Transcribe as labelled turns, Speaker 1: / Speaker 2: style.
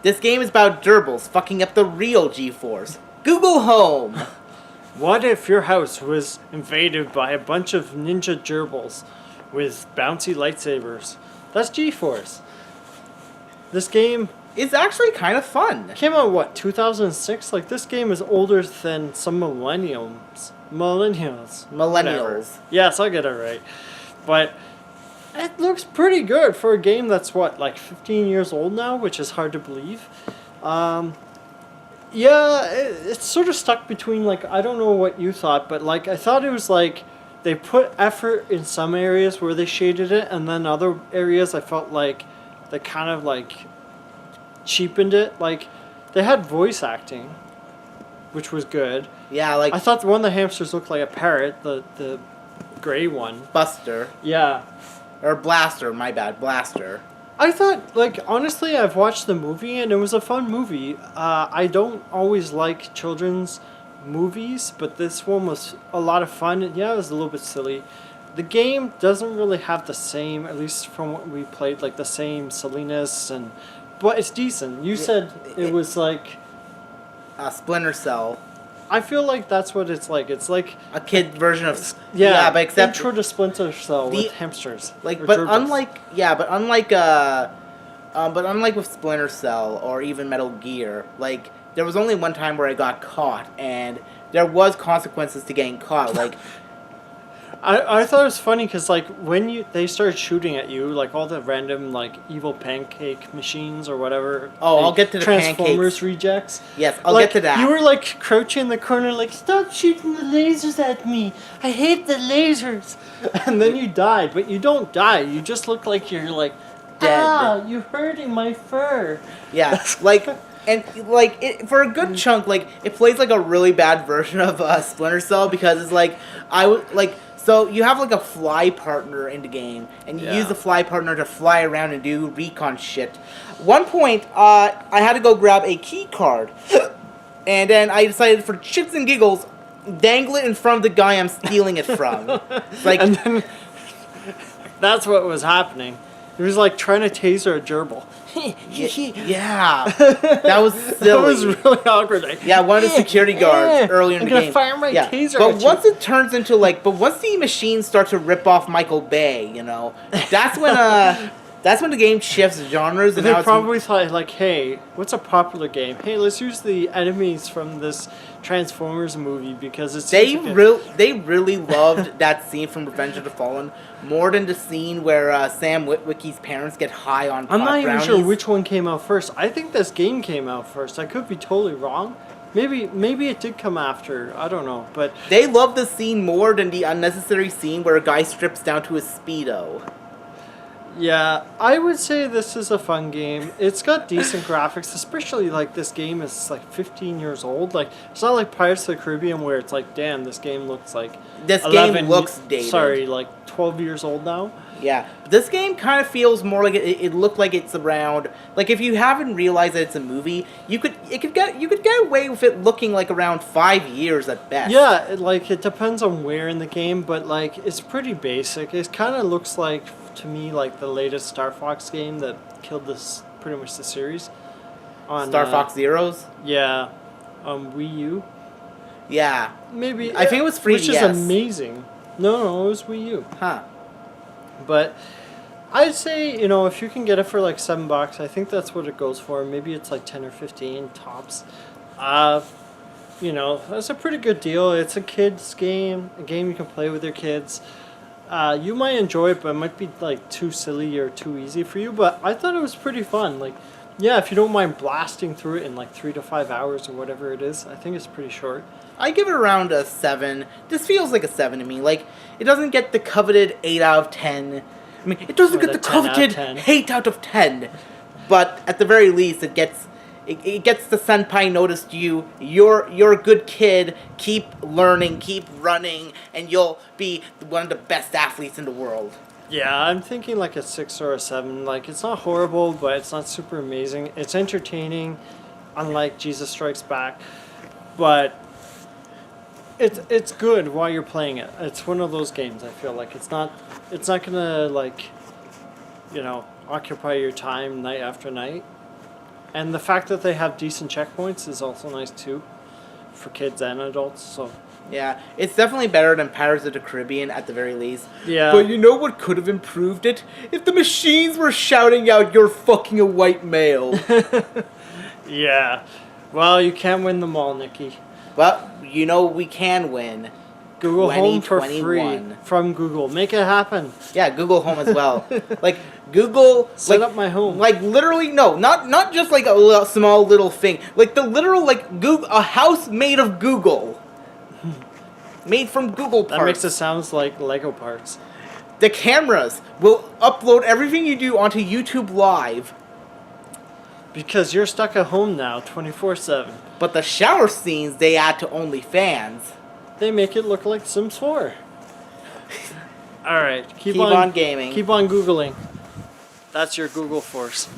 Speaker 1: This game is about gerbils fucking up the real G-Force. Google Home.
Speaker 2: What if your house was invaded by a bunch of ninja gerbils with bouncy lightsabers? That's G-Force. This game
Speaker 1: It's actually kind of fun.
Speaker 2: came out, what, 2006? Like, this game is older than some millennials. Whatever. Yes, I'll get it right. But it looks pretty good for a game that's, what, like 15 years old now, which is hard to believe. Yeah, it's sort of stuck between, like, I don't know what you thought, but, like, I thought it was, like, they put effort in some areas where they shaded it, and then other areas I felt like they kind of, like, cheapened it. Like, they had voice acting, which was good.
Speaker 1: Yeah, like
Speaker 2: I thought one of the hamsters looked like a parrot, the gray one.
Speaker 1: Buster.
Speaker 2: Yeah.
Speaker 1: Or Blaster, my bad, Blaster.
Speaker 2: I thought, like, honestly, I've watched the movie, and it was a fun movie. I don't always like children's movies, but this one was a lot of fun. Yeah, it was a little bit silly. The game doesn't really have the same, at least from what we played, like, the same silliness, but it's decent. You said it was, like...
Speaker 1: Splinter Cell.
Speaker 2: I feel like that's what it's like. It's like
Speaker 1: a kid version of
Speaker 2: yeah,
Speaker 1: but except
Speaker 2: intro to Splinter Cell with hamsters.
Speaker 1: Like, but unlike with Splinter Cell or even Metal Gear, like there was only one time where I got caught, and there was consequences to getting caught. Like,
Speaker 2: I thought it was funny because, like, when they started shooting at you, like, all the random, like, evil pancake machines or whatever.
Speaker 1: Oh, I'll get to the
Speaker 2: Transformers
Speaker 1: pancakes.
Speaker 2: Rejects.
Speaker 1: Yes, I'll
Speaker 2: like,
Speaker 1: get to that.
Speaker 2: You were, like, crouching in the corner, like, stop shooting the lasers at me. I hate the lasers. And then you died, but you don't die. You just look like you're, like, dead. You're hurting my fur.
Speaker 1: Yeah, like... And, like, for a good chunk, like, it plays like a really bad version of Splinter Cell because it's like, so you have, like, a fly partner in the game, and you use the fly partner to fly around and do recon shit. One point, I had to go grab a key card, and then I decided for shits and giggles, dangle it in front of the guy I'm stealing it from. Like,
Speaker 2: and then, that's what was happening. He was, like, trying to taser a gerbil.
Speaker 1: yeah, that was silly.
Speaker 2: That was really awkward. Like,
Speaker 1: yeah, one of the security guards earlier in the game.
Speaker 2: I'm gonna fire my taser
Speaker 1: but
Speaker 2: at
Speaker 1: once
Speaker 2: you.
Speaker 1: it turns into once the machines start to rip off Michael Bay, you know, that's when the game shifts genres. And
Speaker 2: they probably thought, like, hey, what's a popular game? Hey, let's use the enemies from this Transformers movie because it's
Speaker 1: they really loved that scene from Revenge of the Fallen more than the scene where Sam Witwicky's parents get high on pot
Speaker 2: I'm not even
Speaker 1: brownies.
Speaker 2: sure which one came out first. I think this game came out first. I could be totally wrong. Maybe it did come after. I don't know, but
Speaker 1: they love the scene more than the unnecessary scene where a guy strips down to his Speedo.
Speaker 2: yeah, I would say this is a fun game. It's got decent graphics, especially, like, this game is, like, 15 years old. Like, it's not like Pirates of the Caribbean where it's like, damn, this game looks like...
Speaker 1: This game looks dated.
Speaker 2: Sorry, like, 12 years old now.
Speaker 1: Yeah, this game kind of feels more like it looked like it's around. Like, if you haven't realized that it's a movie, you could get away with it looking like around 5 years at best.
Speaker 2: Yeah, it depends on where in the game, but, like, it's pretty basic. It kind of looks like, to me, like the latest Star Fox game that killed this pretty much the series. On
Speaker 1: Star Fox Zeroes.
Speaker 2: Yeah, Wii U.
Speaker 1: Yeah,
Speaker 2: maybe
Speaker 1: I think it was free.
Speaker 2: Which is amazing. No, it was Wii U.
Speaker 1: Huh.
Speaker 2: But I'd say, you know, if you can get it for like $7, I think that's what it goes for. Maybe it's like 10 or 15 tops. You know, that's a pretty good deal. It's a kid's game, a game you can play with your kids. You might enjoy it, but it might be like too silly or too easy for you. But I thought it was pretty fun. Like, yeah, if you don't mind blasting through it in like 3 to 5 hours or whatever it is, I think it's pretty short.
Speaker 1: I give it around a 7. This feels like a 7 to me. Like, it doesn't get the coveted 8 out of 10. I mean, it doesn't get the coveted 8 out of 10. But at the very least, it gets the senpai noticed you. You're a good kid. Keep learning, keep running, and you'll be one of the best athletes in the world.
Speaker 2: Yeah, I'm thinking like a 6 or a 7. Like, it's not horrible, but it's not super amazing. It's entertaining, unlike Jesus Strikes Back. But it's good while you're playing it. It's one of those games, I feel like. It's not gonna, like, you know, occupy your time night after night. And the fact that they have decent checkpoints is also nice too, for kids and adults. So
Speaker 1: Yeah, it's definitely better than Pirates of the Caribbean at the very least.
Speaker 2: yeah,
Speaker 1: But you know what could have improved it? If the machines were shouting out, "You're fucking a white male."
Speaker 2: yeah. Well, you can't win them all, Nikki.
Speaker 1: Well, you know we can win.
Speaker 2: Google Home for free
Speaker 1: 2021.
Speaker 2: from Google. Make it happen.
Speaker 1: Yeah, Google Home as well. Like Google,
Speaker 2: Set up my home.
Speaker 1: Like literally, no, not just like a small little thing. Like the literal like Google, a house made of Google, made from Google parts.
Speaker 2: That makes it sound like Lego parts.
Speaker 1: The cameras will upload everything you do onto YouTube Live.
Speaker 2: Because you're stuck at home now, 24/7.
Speaker 1: But the shower scenes they add to OnlyFans.
Speaker 2: They make it look like Sims 4. All right,
Speaker 1: Keep on gaming.
Speaker 2: Keep on Googling. That's your Google force.